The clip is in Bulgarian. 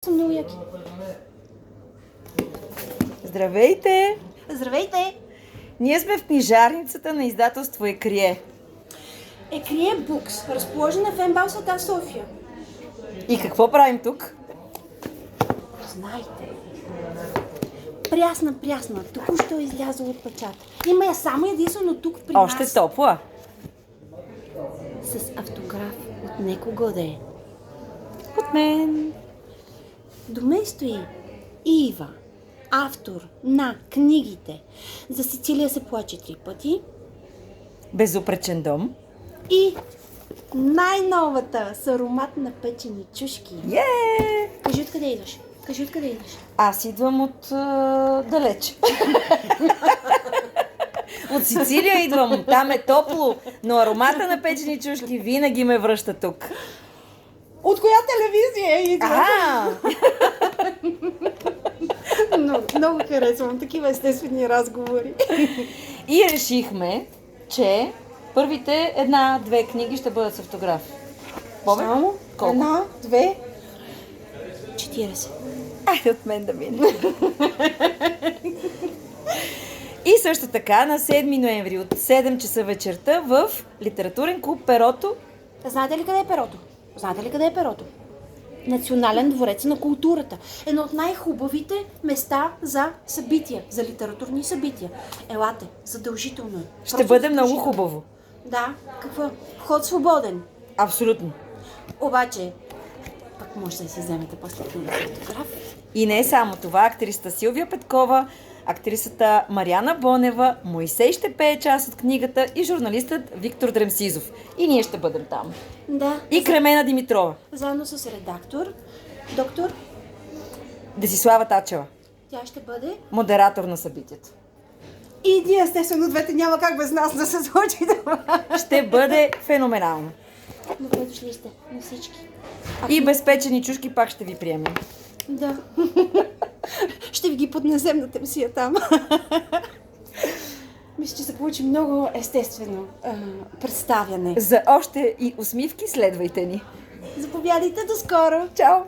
Са много яки. Здравейте! Здравейте! Ние сме в книжарницата на издателство Екрие. Екрие Букс, разположена в МБАЛ Света София. И какво правим тук? Знаете, прясна, току-що е излязла от печата. Има я само единствено тук при нас. Още топла. С автограф от некого да е. От мен. До мен стои Ива, автор на книгите За Сицилия се плаче 3 пъти Безупречен дом. и най-новата с аромат на печени чушки. Кажи откъде идваш? Аз идвам от далеч. От Сицилия идвам. Там е топло, но аромата на печени чушки винаги ме връща тук. От коя телевизия идваш? Много харесвам такива естествени разговори. И решихме, че първите 1-2 книги ще бъдат с автограф. Само? Колко? 1, 2, 40. Айде от мен да мине. И също така на 7 ноември от 7 часа вечерта в литературен клуб Перото. Знаете ли къде е Перото? Национален дворец на културата. Едно от най-хубавите места за събития, за литературни събития. Елате, задължително е. Ще Просто бъде много задължително. хубаво. Да, какво? Вход свободен. Абсолютно. Обаче, пък може да си вземете после книга фотограф. И не само това, актрисата Силвия Петкова, актрисата Мариана Бонева, Моисей ще пее част от книгата и журналистът Виктор Дремсизов. И ние ще бъдем там. Да. И Кремена Димитрова. Заедно с редактор, доктор, Десислава Тачева, тя ще бъде. модератор на събитието. И ние, естествено, двете няма как без нас да се случи това. Ще бъде феноменално. Добре дошли сте на всички. И безпечени чушки пак ще ви приемем. Да. Ще ви ги поднесем на темсия там. Мисля, че се получи много естествено представяне. За още и усмивки следвайте ни. Заповядайте, до скоро! Чао!